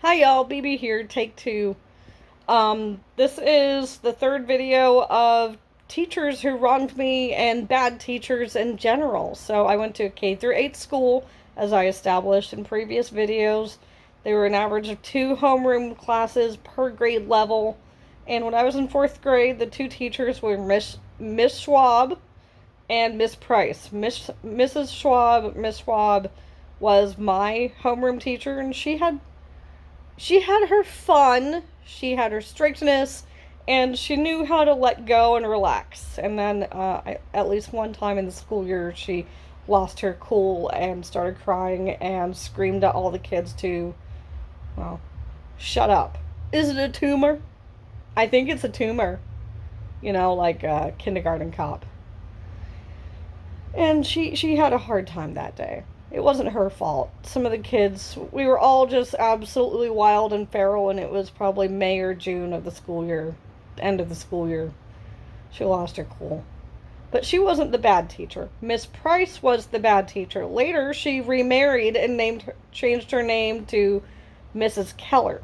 Hi y'all, BB here, take two. This is the third video of teachers who wronged me and bad teachers in general. So I went to a K through 8 school, as I established in previous videos. There were an average of 2 homeroom classes per grade level. And when I was in 4th grade, the two teachers were Miss Schwab and Miss Price. Miss Schwab was my homeroom teacher, and she had her fun, she had her strictness, and she knew how to let go and relax. And then, at least one time in the school year, she lost her cool and started crying and screamed at all the kids to, well, shut up. Is it a tumor? I think it's a tumor. Like a kindergarten cop. And she had a hard time that day. It wasn't her fault. Some of the kids, we were all just absolutely wild and feral, and it was probably May or June of the school year, end of the school year. She lost her cool. But she wasn't the bad teacher. Miss Price was the bad teacher. Later, she remarried and changed her name to Mrs. Keller.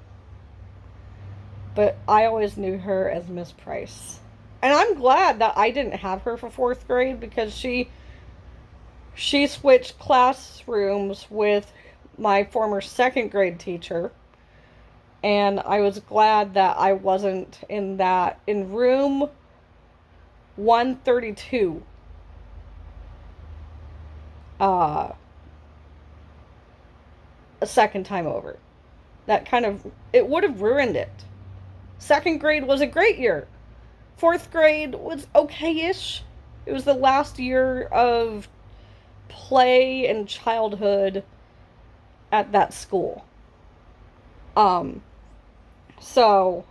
But I always knew her as Miss Price. And I'm glad that I didn't have her for 4th grade, because she switched classrooms with my former 2nd grade teacher, and I was glad that I wasn't in room 132 a second time over. It would have ruined it. 2nd grade was a great year. 4th grade was okay-ish. It was the last year of play and childhood at that school. So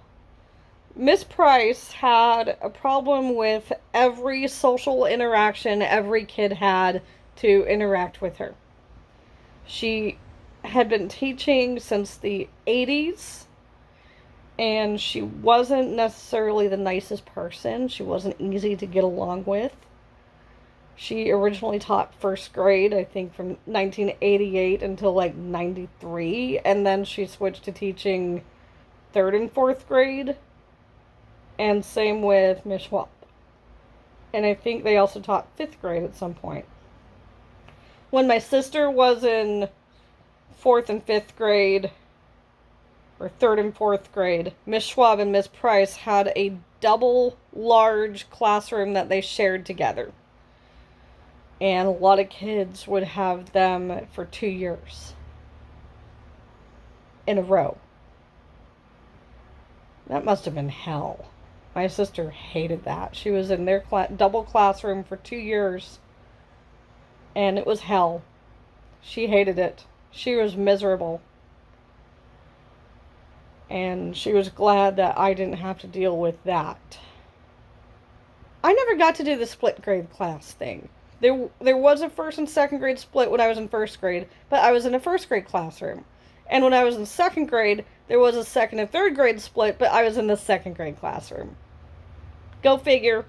Miss Price had a problem with every social interaction every kid had to interact with her. She had been teaching since the 80s, and she wasn't necessarily the nicest person. She wasn't easy to get along with. She originally taught 1st grade, I think, from 1988 until like 93, and then she switched to teaching 3rd and 4th grade, and same with Miss Schwab. And I think they also taught 5th grade at some point. When my sister was in 4th and 5th grade, or 3rd and 4th grade, Miss Schwab and Miss Price had a double large classroom that they shared together. And a lot of kids would have them for 2 years in a row. That must have been hell. My sister hated that. She was in their double classroom for 2 years, and it was hell. She hated it. She was miserable. And she was glad that I didn't have to deal with that. I never got to do the split grade class thing. There was a 1st and 2nd grade split when I was in 1st grade, but I was in a 1st grade classroom. And when I was in 2nd grade, there was a 2nd and 3rd grade split, but I was in the 2nd grade classroom. Go figure.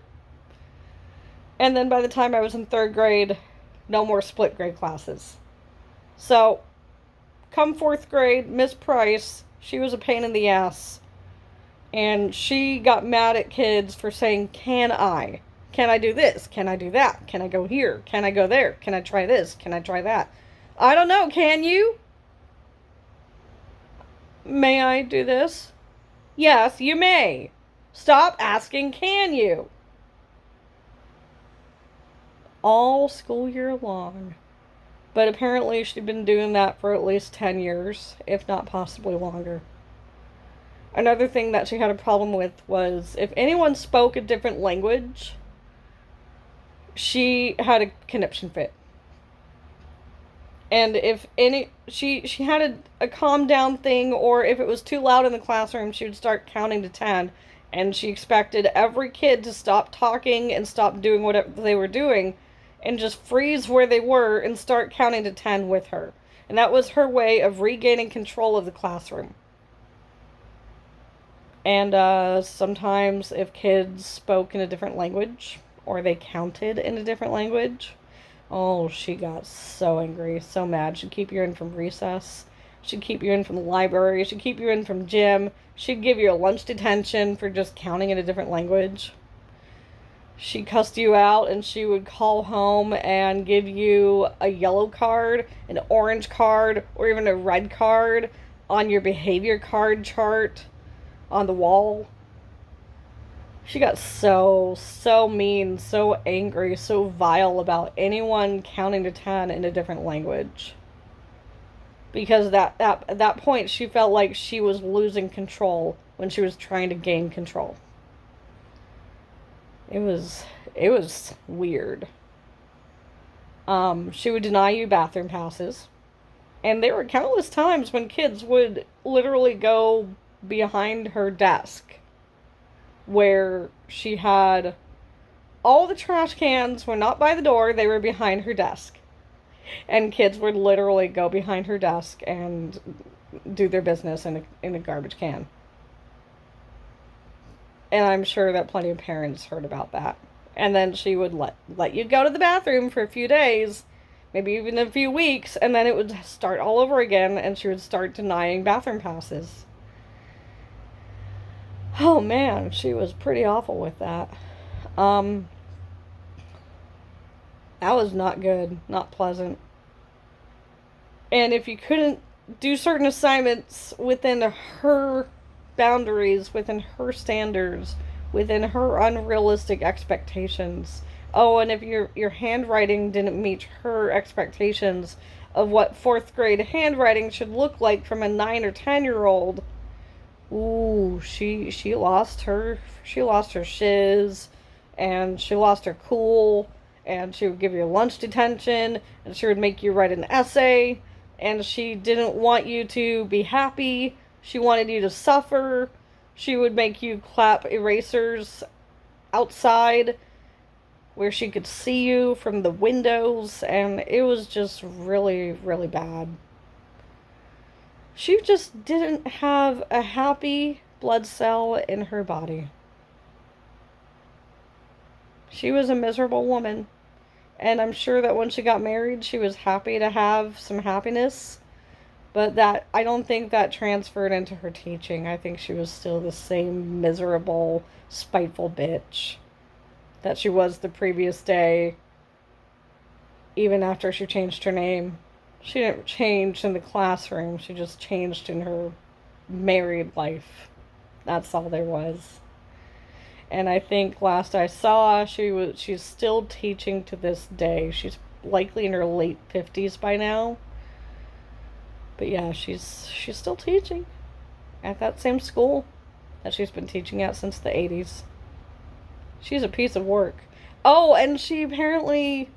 And then by the time I was in 3rd grade, no more split grade classes. So, come 4th grade, Miss Price, she was a pain in the ass. And she got mad at kids for saying, can I? Can I do this? Can I do that? Can I go here? Can I go there? Can I try this? Can I try that? I don't know, can you? May I do this? Yes, you may. Stop asking, can you? All school year long. But apparently she'd been doing that for at least 10 years, if not possibly longer. Another thing that she had a problem with was if anyone spoke a different language, she had a conniption fit. And if she had a calm down thing, or if it was too loud in the classroom, she would start counting to 10, and she expected every kid to stop talking and stop doing whatever they were doing and just freeze where they were and start counting to 10 with her. And that was her way of regaining control of the classroom. And sometimes if kids spoke in a different language, or they counted in a different language, oh, she got so angry, so mad. She'd keep you in from recess. She'd keep you in from the library. She'd keep you in from gym. She'd give you a lunch detention for just counting in a different language. She cussed you out, and she would call home and give you a yellow card, an orange card, or even a red card on your behavior card chart on the wall. She got so mean, so angry, so vile about anyone counting to 10 in a different language. Because at that point, she felt like she was losing control when she was trying to gain control. It was weird. She would deny you bathroom passes. And there were countless times when kids would literally go behind her desk where she had all the trash cans were not by the door, they were behind her desk. And kids would literally go behind her desk and do their business in a garbage can. And I'm sure that plenty of parents heard about that. And then she would let you go to the bathroom for a few days, maybe even a few weeks, and then it would start all over again, and she would start denying bathroom passes. Oh man, she was pretty awful with that. That was not good, not pleasant. And if you couldn't do certain assignments within her boundaries, within her standards, within her unrealistic expectations. Oh, and if your handwriting didn't meet her expectations of what 4th grade handwriting should look like from a 9 or 10-year-old, ooh, she lost her shiz, and she lost her cool, and she would give you lunch detention, and she would make you write an essay, and she didn't want you to be happy. She wanted you to suffer. She would make you clap erasers outside where she could see you from the windows, and it was just really, really bad. She just didn't have a happy blood cell in her body. She was a miserable woman, and I'm sure that when she got married, she was happy to have some happiness. But that, I don't think that transferred into her teaching. I think she was still the same miserable, spiteful bitch that she was the previous day, even after she changed her name. She didn't change in the classroom. She just changed in her married life. That's all there was. And I think last I saw, she's still teaching to this day. She's likely in her late 50s by now. But yeah, she's still teaching at that same school that she's been teaching at since the 80s. She's a piece of work. Oh, and she apparently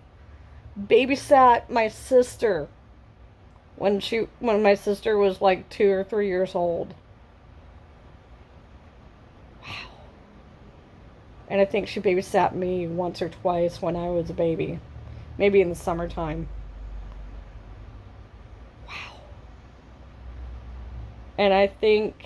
babysat my sister when my sister was like 2 or 3 years old. Wow. And I think she babysat me once or twice when I was a baby. Maybe in the summertime. And I think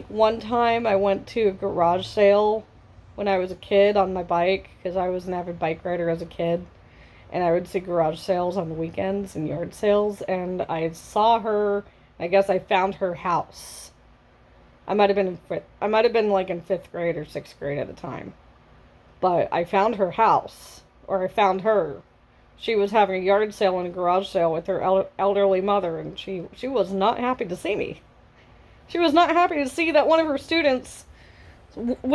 one time I went to a garage sale when I was a kid on my bike, because I was an avid bike rider as a kid, and I would see garage sales on the weekends and yard sales, and I saw her. I guess I found her house. I might have been like in 5th grade or 6th grade at the time, but I found her house, or I found her. She was having a yard sale and a garage sale with her elderly mother, and she was not happy to see me. She was not happy to see that one of her students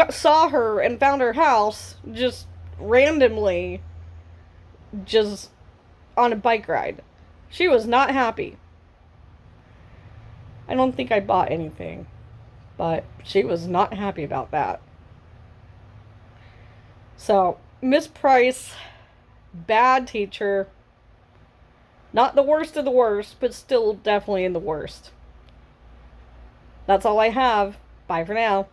saw her and found her house just randomly, just on a bike ride. She was not happy. I don't think I bought anything, but she was not happy about that. So, Miss Price, bad teacher. Not the worst of the worst, but still definitely in the worst. That's all I have. Bye for now.